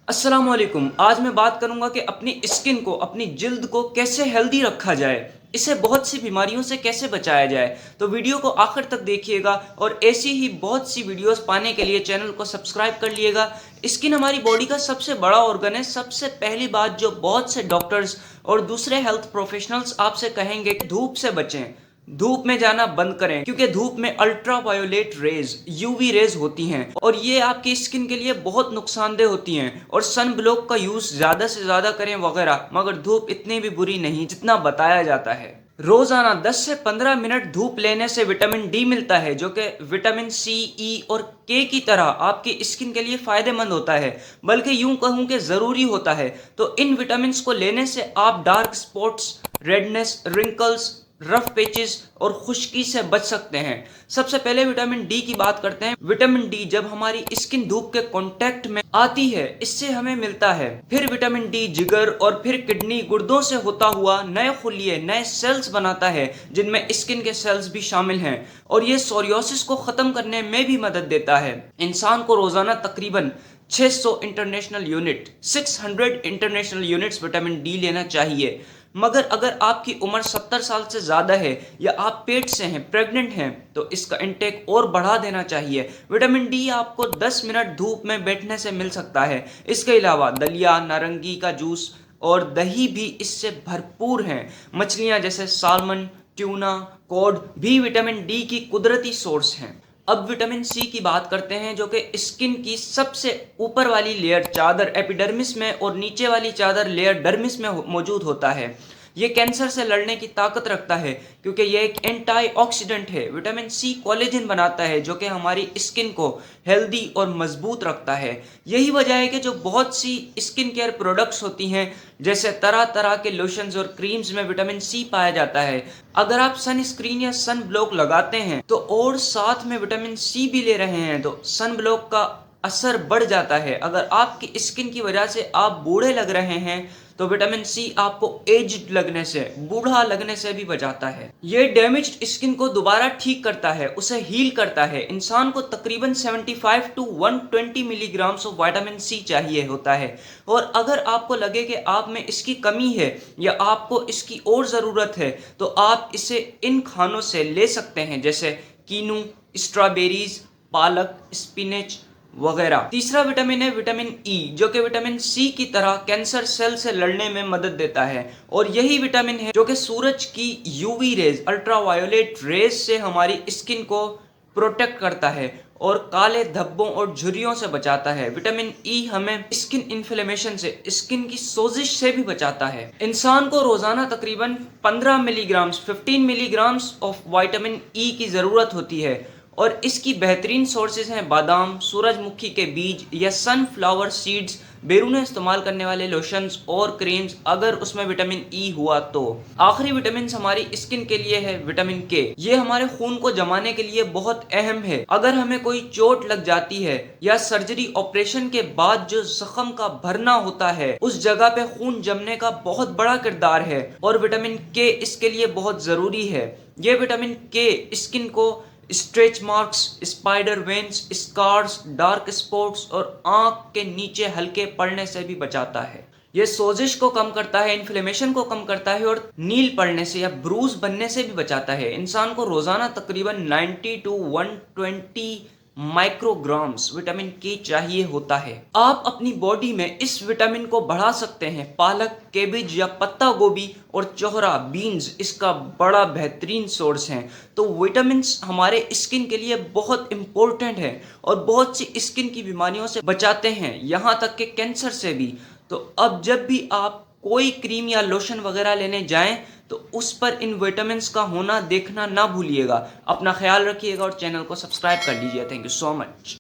अस्सलाम वालेकुम। आज मैं बात करूंगा कि अपनी स्किन को, अपनी जिल्द को कैसे हेल्दी रखा जाए, इसे बहुत सी बीमारियों से कैसे बचाया जाए। तो वीडियो को आखिर तक देखिएगा और ऐसी ही बहुत सी वीडियोस पाने के लिए चैनल को सब्सक्राइब कर लिएगा। स्किन हमारी बॉडी का सबसे बड़ा ऑर्गन है। सबसे पहली बात जो बहुत से डॉक्टर्स और दूसरे हेल्थ प्रोफेशनल्स आपसे कहेंगे कि धूप से बचें, धूप में जाना बंद करें, क्योंकि धूप में ultraviolet rays, UV rays होती हैं और ये आपकी स्किन के लिए बहुत नुकसानदेह होती हैं। और सन ब्लॉक का यूज ज्यादा से ज्यादा करें वगैरह, मगर धूप इतनी भी बुरी नहीं जितना बताया जाता है। रोजाना 10 से 15 मिनट धूप लेने से विटामिन डी मिलता है, जो कि विटामिन सी, ई और के की तरह आपकी स्किन के लिए फायदेमंद होता है, बल्कि यूं कहूं कि जरूरी होता है। तो इन विटामिन को लेने से आप dark spots, redness, wrinkles, rough patches और खुश्की से बच सकते हैं। सबसे पहले विटामिन डी की बात करते हैं। विटामिन डी जब हमारी स्किन धूप के कांटेक्ट में आती है, इससे हमें मिलता है। फिर विटामिन डी जिगर और फिर किडनी, गुर्दों से होता हुआ नए खुलिये, नए सेल्स बनाता है, जिनमें स्किन के सेल्स भी शामिल हैं और ये सोरियोसिस को खत्म करने में भी मदद देता है। इंसान को रोजाना तकरीबन 600 इंटरनेशनल यूनिट्स विटामिन डी लेना चाहिए। मगर अगर आपकी उम्र 70 साल से ज़्यादा है या आप पेट से हैं, प्रेग्नेंट हैं, तो इसका इंटेक और बढ़ा देना चाहिए। विटामिन डी आपको 10 मिनट धूप में बैठने से मिल सकता है। इसके अलावा दलिया, नारंगी का जूस और दही भी इससे भरपूर हैं। मछलियाँ जैसे सालमन, ट्यूना, कॉड भी विटामिन डी की कुदरती सोर्स हैं। अब विटामिन सी की बात करते हैं, जो कि स्किन की सबसे ऊपर वाली लेयर चादर एपिडर्मिस में और नीचे वाली चादर लेयर डर्मिस में मौजूद होता है। ये कैंसर से लड़ने की ताकत रखता है, क्योंकि ये एक एंटीऑक्सीडेंट है। विटामिन सी कोलेजन बनाता है, जो कि हमारी स्किन को हेल्दी और मजबूत रखता है। यही वजह है कि जो बहुत सी स्किन केयर प्रोडक्ट्स होती हैं, जैसे तरह तरह के लोशंस और क्रीम्स में विटामिन सी पाया जाता है। अगर आप सन स्क्रीन या सन ब्लॉक लगाते हैं तो और साथ में विटामिन सी भी ले रहे हैं, तो सन ब्लॉक का असर बढ़ जाता है। अगर आपकी स्किन की वजह से आप बूढ़े लग रहे हैं, तो विटामिन सी आपको एज्ड लगने से, बूढ़ा लगने से भी बचाता है। ये डैमेज्ड स्किन को दोबारा ठीक करता है, उसे हील करता है। इंसान को तकरीबन 75 to 120 milligram of vitamin C चाहिए होता है। और अगर आपको लगे कि आप में इसकी कमी है या आपको इसकी और ज़रूरत है, तो आप इसे इन खानों से ले सकते हैं, जैसे कीनू, स्ट्रॉबेरीज, पालक, स्पिनच वगैरह। तीसरा विटामिन है विटामिन ई, जो कि विटामिन सी की तरह कैंसर सेल से लड़ने में मदद देता है। और यही विटामिन है जो कि सूरज की यूवी रेज, अल्ट्रावायोलेट रेज से हमारी स्किन को प्रोटेक्ट करता है और काले धब्बों और झुर्रियों से बचाता है। विटामिन ई हमें स्किन इन्फ्लेमेशन से, स्किन की सोजिश से भी बचाता है। इंसान को रोजाना तकरीबन 15 मिलीग्राम्स ऑफ विटामिन ई की जरूरत होती है और इसकी बेहतरीन सोर्सेज हैं बादाम, सूरजमुखी के बीज या सनफ्लावर सीड्स, बैरून इस्तेमाल करने वाले लोशंस और क्रीम्स, अगर उसमें विटामिन ई हुआ तो। आखिरी विटामिन हमारी स्किन के लिए है विटामिन के। ये हमारे खून को जमाने के लिए बहुत अहम है। अगर हमें कोई चोट लग जाती है या सर्जरी, ऑपरेशन के बाद जो जख्म का भरना होता है, उस जगह पे खून जमने का बहुत बड़ा किरदार है और विटामिन के इसके लिए बहुत जरूरी है। ये विटामिन के स्किन को stretch marks, spider veins, scars, dark spots और आंख के नीचे हल्के पड़ने से भी बचाता है। यह सोजिश को कम करता है, इन्फ्लेमेशन को कम करता है और नील पड़ने से या ब्रूज बनने से भी बचाता है। इंसान को रोजाना तकरीबन 90 टू 120 माइक्रोग्राम्स विटामिन के चाहिए होता है। आप अपनी बॉडी में इस विटामिन को बढ़ा सकते हैं। पालक, केबेज या पत्ता गोभी और चोहरा, बीन्स इसका बड़ा बेहतरीन सोर्स हैं। तो विटामिन्स हमारे स्किन के लिए बहुत इंपॉर्टेंट है और बहुत सी स्किन की बीमारियों से बचाते हैं, यहाँ तक कि कैंसर से भी। तो अब जब भी आप कोई क्रीम या लोशन वगैरह लेने जाएं, तो उस पर इन विटामिन्स का होना देखना ना भूलिएगा। अपना ख्याल रखिएगा और चैनल को सब्सक्राइब कर लीजिए। Thank you so much.